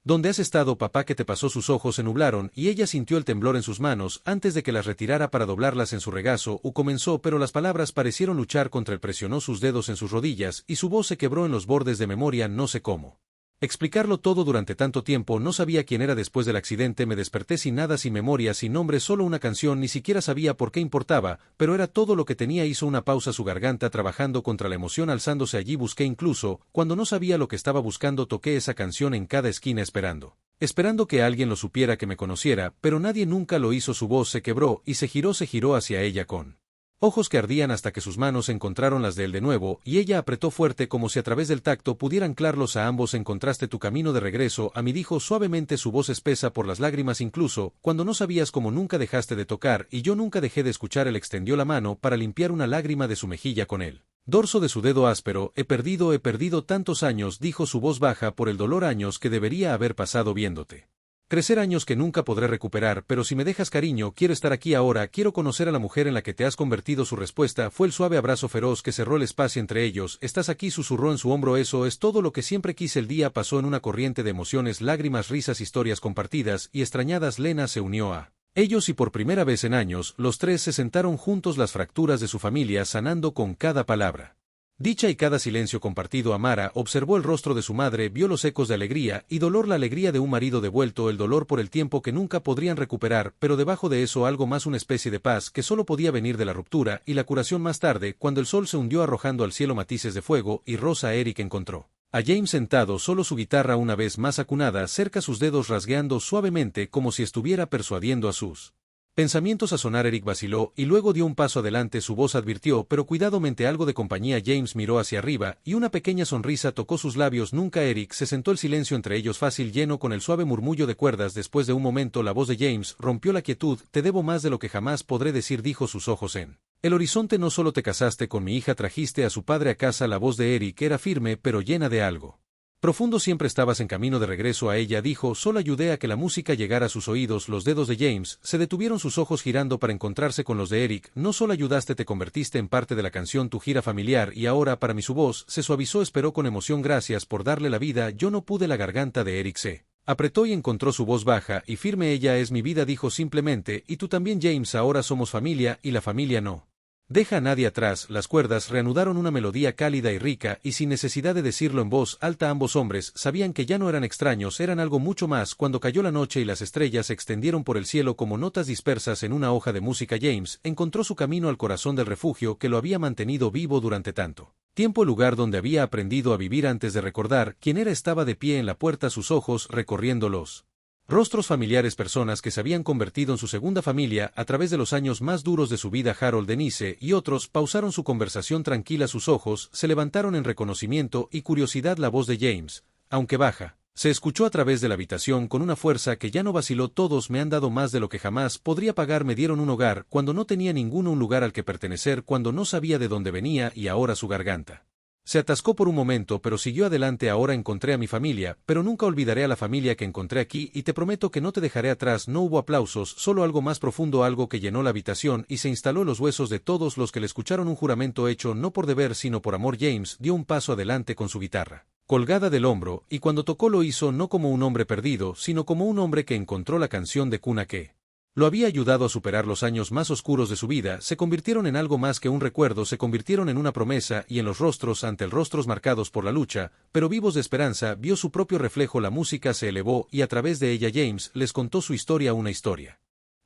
[SPEAKER 1] ¿Dónde has estado, papá? ¿Qué te pasó? Sus ojos se nublaron, y ella sintió el temblor en sus manos, antes de que las retirara para doblarlas en su regazo. Comenzó, pero las palabras parecieron luchar contra él. Presionó sus dedos en sus rodillas, y su voz se quebró en los bordes de memoria. No sé cómo explicarlo todo, durante tanto tiempo no sabía quién era. Después del accidente me desperté sin nada, sin memoria, sin nombre, solo una canción, ni siquiera sabía por qué importaba, pero era todo lo que tenía. Hizo una pausa, su garganta trabajando contra la emoción, alzándose allí. Busqué, incluso cuando no sabía lo que estaba buscando, toqué esa canción en cada esquina, esperando que alguien lo supiera, que me conociera, pero nadie nunca lo hizo. Su voz se quebró y se giró hacia ella con ojos que ardían hasta que sus manos encontraron las de él de nuevo, y ella apretó fuerte como si a través del tacto pudiera anclarlos a ambos. Encontraste tu camino de regreso a mí, dijo suavemente, su voz espesa por las lágrimas. Incluso cuando no sabías cómo, nunca dejaste de tocar, y yo nunca dejé de escuchar. Él extendió la mano para limpiar una lágrima de su mejilla con él Dorso de su dedo áspero, he perdido tantos años, dijo su voz baja por el dolor, años que debería haber pasado viéndote. Crecer, años que nunca podré recuperar, pero si me dejas, cariño, quiero estar aquí ahora, quiero conocer a la mujer en la que te has convertido. Su respuesta fue el suave abrazo feroz que cerró el espacio entre ellos. Estás aquí, susurró en su hombro. Eso es todo lo que siempre quise. El día pasó en una corriente de emociones, lágrimas, risas, historias compartidas y extrañadas. Lena se unió a ellos y por primera vez en años, los tres se sentaron juntos, las fracturas de su familia sanando con cada palabra dicha y cada silencio compartido. Amara observó el rostro de su madre, vio los ecos de alegría y dolor, la alegría de un marido devuelto, el dolor por el tiempo que nunca podrían recuperar, pero debajo de eso algo más, una especie de paz que solo podía venir de la ruptura y la curación. Más tarde, cuando el sol se hundió arrojando al cielo matices de fuego y rosa, Eric encontró a James sentado, solo su guitarra una vez más acunada cerca, sus dedos rasgueando suavemente como si estuviera persuadiendo a sus pensamientos a sonar. Eric vaciló y luego dio un paso adelante. Su voz advirtió, pero cuidado, mente algo de compañía. James miró hacia arriba y una pequeña sonrisa tocó sus labios. Nunca. Eric se sentó, el silencio entre ellos fácil, lleno con el suave murmullo de cuerdas. Después de un momento la voz de James rompió la quietud. Te debo más de lo que jamás podré decir, dijo, sus ojos en el horizonte. No solo te casaste con mi hija, trajiste a su padre a casa. La voz de Eric era firme pero llena de algo profundo. Siempre estabas en camino de regreso a ella, dijo, solo ayudé a que la música llegara a sus oídos. Los dedos de James se detuvieron, sus ojos girando para encontrarse con los de Eric. No solo ayudaste, te convertiste en parte de la canción, tu gira familiar, y ahora para mí. Su voz se suavizó, esperó con emoción. Gracias por darle la vida. Yo no pude. La garganta de Eric se apretó y encontró su voz baja y firme. Ella es mi vida, dijo simplemente, y tú también, James. Ahora somos familia y la familia no deja a nadie atrás. Las cuerdas reanudaron una melodía cálida y rica, y sin necesidad de decirlo en voz alta, ambos hombres sabían que ya no eran extraños, eran algo mucho más. Cuando cayó la noche y las estrellas se extendieron por el cielo como notas dispersas en una hoja de música, James encontró su camino al corazón del refugio que lo había mantenido vivo durante tanto tiempo, el lugar donde había aprendido a vivir. Antes de recordar quién era, estaba de pie en la puerta, sus ojos recorriendo los rostros familiares, personas que se habían convertido en su segunda familia a través de los años más duros de su vida. Harold, Denise y otros pausaron su conversación tranquila, sus ojos se levantaron en reconocimiento y curiosidad. La voz de James, aunque baja, se escuchó a través de la habitación con una fuerza que ya no vaciló. Todos me han dado más de lo que jamás podría pagar, me dieron un hogar cuando no tenía ninguno, un lugar al que pertenecer cuando no sabía de dónde venía, y ahora su garganta se atascó por un momento, pero siguió adelante. Ahora encontré a mi familia, pero nunca olvidaré a la familia que encontré aquí, y te prometo que no te dejaré atrás. No hubo aplausos, solo algo más profundo, algo que llenó la habitación y se instaló en los huesos de todos los que le escucharon. Un juramento hecho no por deber sino por amor. James dio un paso adelante con su guitarra colgada del hombro, y cuando tocó lo hizo no como un hombre perdido, sino como un hombre que encontró la canción de cuna que lo había ayudado a superar los años más oscuros de su vida. Se convirtieron en algo más que un recuerdo, se convirtieron en una promesa, y en los rostros, ante el rostros marcados por la lucha, pero vivos de esperanza, vio su propio reflejo. La música se elevó y a través de ella James les contó su historia, una historia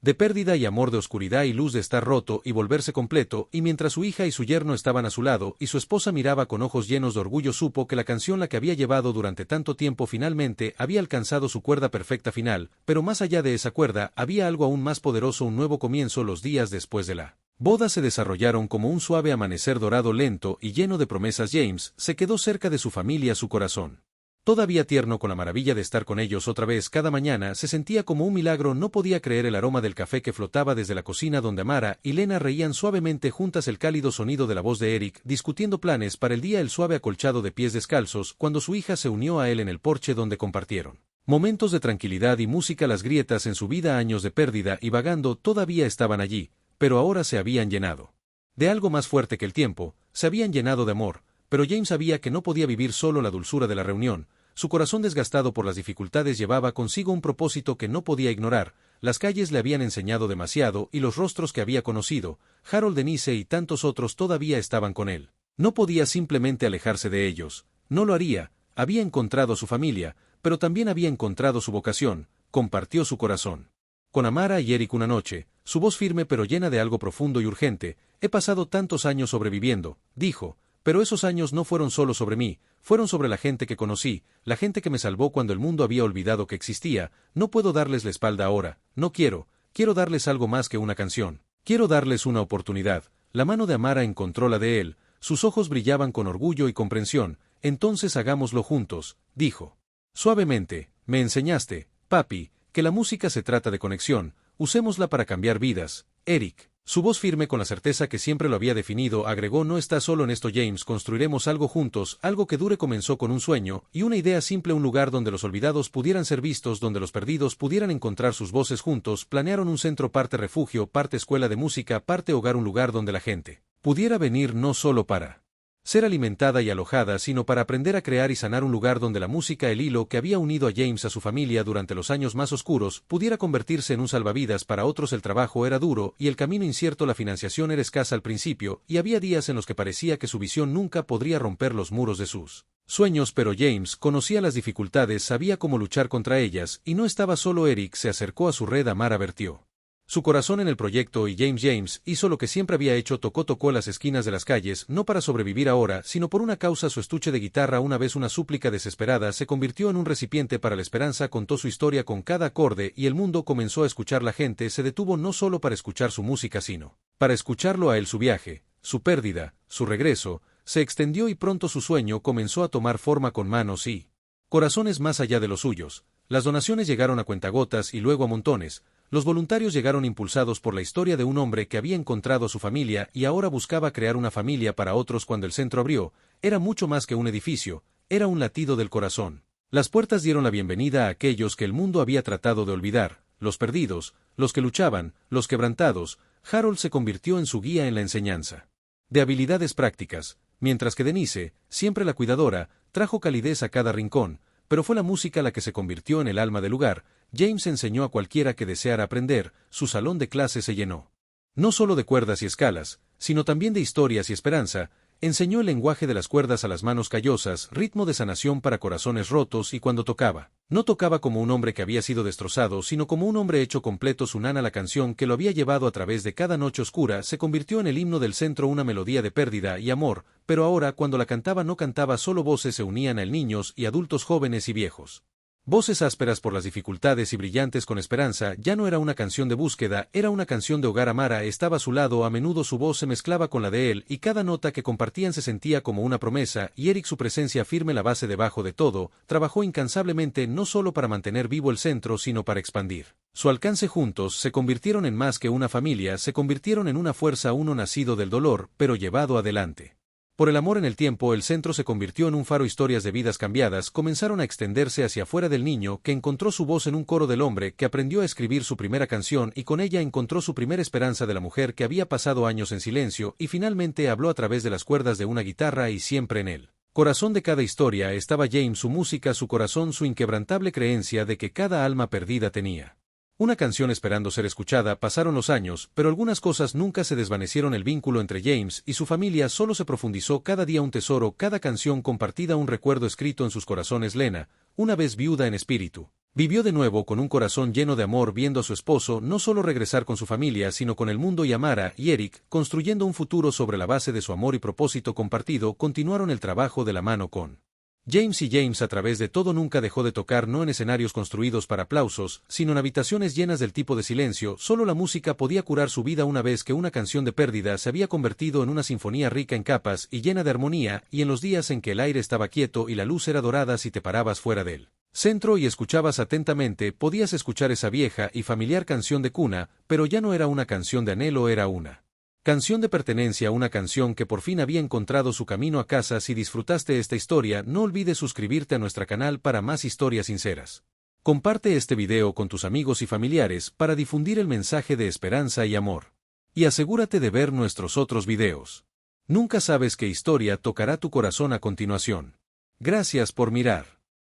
[SPEAKER 1] de pérdida y amor, de oscuridad y luz, de estar roto y volverse completo. Y mientras su hija y su yerno estaban a su lado y su esposa miraba con ojos llenos de orgullo, supo que la canción, la que había llevado durante tanto tiempo, finalmente había alcanzado su cuerda perfecta final. Pero más allá de esa cuerda había algo aún más poderoso, un nuevo comienzo. Los días después de la boda se desarrollaron como un suave amanecer dorado, lento y lleno de promesas. James se quedó cerca de su familia, su corazón todavía tierno con la maravilla de estar con ellos otra vez. Cada mañana se sentía como un milagro, no podía creer el aroma del café que flotaba desde la cocina, donde Amara y Lena reían suavemente juntas, el cálido sonido de la voz de Eric discutiendo planes para el día, el suave acolchado de pies descalzos cuando su hija se unió a él en el porche donde compartieron momentos de tranquilidad y música. Las grietas en su vida, años de pérdida y vagando, todavía estaban allí, pero ahora se habían llenado de algo más fuerte que el tiempo, se habían llenado de amor. Pero James sabía que no podía vivir solo. La dulzura de la reunión, su corazón desgastado por las dificultades, llevaba consigo un propósito que no podía ignorar. Las calles le habían enseñado demasiado y los rostros que había conocido, Harold, Denise y tantos otros, todavía estaban con él. No podía simplemente alejarse de ellos, no lo haría. Había encontrado a su familia, pero también había encontrado su vocación. Compartió su corazón con Amara y Eric una noche, su voz firme pero llena de algo profundo y urgente. He pasado tantos años sobreviviendo, dijo. Pero esos años no fueron solo sobre mí, fueron sobre la gente que conocí, la gente que me salvó cuando el mundo había olvidado que existía. No puedo darles la espalda ahora, no quiero darles algo más que una canción. Quiero darles una oportunidad. La mano de Amara encontró la de él, sus ojos brillaban con orgullo y comprensión. Entonces hagámoslo juntos, dijo suavemente. Me enseñaste, papi, que la música se trata de conexión, usémosla para cambiar vidas. Eric Su voz firme con la certeza que siempre lo había definido agregó: no estás solo en esto, James, construiremos algo juntos, algo que dure. Comenzó con un sueño, y una idea simple: un lugar donde los olvidados pudieran ser vistos, donde los perdidos pudieran encontrar sus voces. Juntos planearon un centro, parte refugio, parte escuela de música, parte hogar, un lugar donde la gente pudiera venir no solo para ser alimentada y alojada, sino para aprender a crear y sanar, un lugar donde la música, el hilo que había unido a James a su familia durante los años más oscuros, pudiera convertirse en un salvavidas para otros. El trabajo era duro y el camino incierto, la financiación era escasa al principio, y había días en los que parecía que su visión nunca podría romper los muros de sus sueños, pero James conocía las dificultades, sabía cómo luchar contra ellas, y no estaba solo. Eric se acercó a su red, Amara vertió su corazón en el proyecto y James hizo lo que siempre había hecho: tocó las esquinas de las calles, no para sobrevivir ahora, sino por una causa. Su estuche de guitarra, una vez una súplica desesperada, se convirtió en un recipiente para la esperanza. Contó su historia con cada acorde y el mundo comenzó a escuchar. La gente se detuvo no solo para escuchar su música, sino para escucharlo a él. Su viaje, su pérdida, su regreso, se extendió y pronto su sueño comenzó a tomar forma con manos y corazones más allá de los suyos. Las donaciones llegaron a cuentagotas y luego a montones. Los voluntarios llegaron impulsados por la historia de un hombre que había encontrado a su familia y ahora buscaba crear una familia para otros. Cuando el centro abrió, era mucho más que un edificio, era un latido del corazón. Las puertas dieron la bienvenida a aquellos que el mundo había tratado de olvidar, los perdidos, los que luchaban, los quebrantados. Harold se convirtió en su guía en la enseñanza de habilidades prácticas, mientras que Denise, siempre la cuidadora, trajo calidez a cada rincón, pero fue la música la que se convirtió en el alma del lugar. James enseñó a cualquiera que deseara aprender, su salón de clases se llenó no solo de cuerdas y escalas, sino también de historias y esperanza. Enseñó el lenguaje de las cuerdas a las manos callosas, ritmo de sanación para corazones rotos, y cuando tocaba, no tocaba como un hombre que había sido destrozado, sino como un hombre hecho completo. Su nana, la canción que lo había llevado a través de cada noche oscura, se convirtió en el himno del centro, una melodía de pérdida y amor, pero ahora cuando la cantaba no cantaba solo voces, se unían a él niños y adultos, jóvenes y viejos. Voces ásperas por las dificultades y brillantes con esperanza. Ya no era una canción de búsqueda, era una canción de hogar. Amara estaba a su lado, a menudo su voz se mezclaba con la de él, y cada nota que compartían se sentía como una promesa, y Eric, su presencia firme, la base debajo de todo, trabajó incansablemente no solo para mantener vivo el centro, sino para expandir su alcance. Juntos se convirtieron en más que una familia, se convirtieron en una fuerza, uno nacido del dolor, pero llevado adelante por el amor. En el tiempo, el centro se convirtió en un faro. Historias de vidas cambiadas comenzaron a extenderse hacia afuera, del niño que encontró su voz en un coro, del hombre que aprendió a escribir su primera canción y con ella encontró su primera esperanza, de la mujer que había pasado años en silencio y finalmente habló a través de las cuerdas de una guitarra. Y siempre en él corazón de cada historia estaba James, su música, su corazón, su inquebrantable creencia de que cada alma perdida tenía una canción esperando ser escuchada. Pasaron los años, pero algunas cosas nunca se desvanecieron. El vínculo entre James y su familia solo se profundizó, cada día un tesoro, cada canción compartida un recuerdo escrito en sus corazones. Lena, una vez viuda en espíritu, vivió de nuevo con un corazón lleno de amor, viendo a su esposo no solo regresar con su familia, sino con el mundo. Y Amara y Eric, construyendo un futuro sobre la base de su amor y propósito compartido, continuaron el trabajo de la mano con James. Y James, a través de todo, nunca dejó de tocar, no en escenarios construidos para aplausos, sino en habitaciones llenas del tipo de silencio. Solo la música podía curar su vida. Una vez que una canción de pérdida se había convertido en una sinfonía rica en capas y llena de armonía, y en los días en que el aire estaba quieto y la luz era dorada, si te parabas fuera del centro y escuchabas atentamente, podías escuchar esa vieja y familiar canción de cuna, pero ya no era una canción de anhelo, era una canción de pertenencia, una canción que por fin había encontrado su camino a casa. Si disfrutaste esta historia, no olvides suscribirte a nuestro canal para más historias sinceras. Comparte este video con tus amigos y familiares para difundir el mensaje de esperanza y amor. Y asegúrate de ver nuestros otros videos. Nunca sabes qué historia tocará tu corazón a continuación. Gracias por mirar.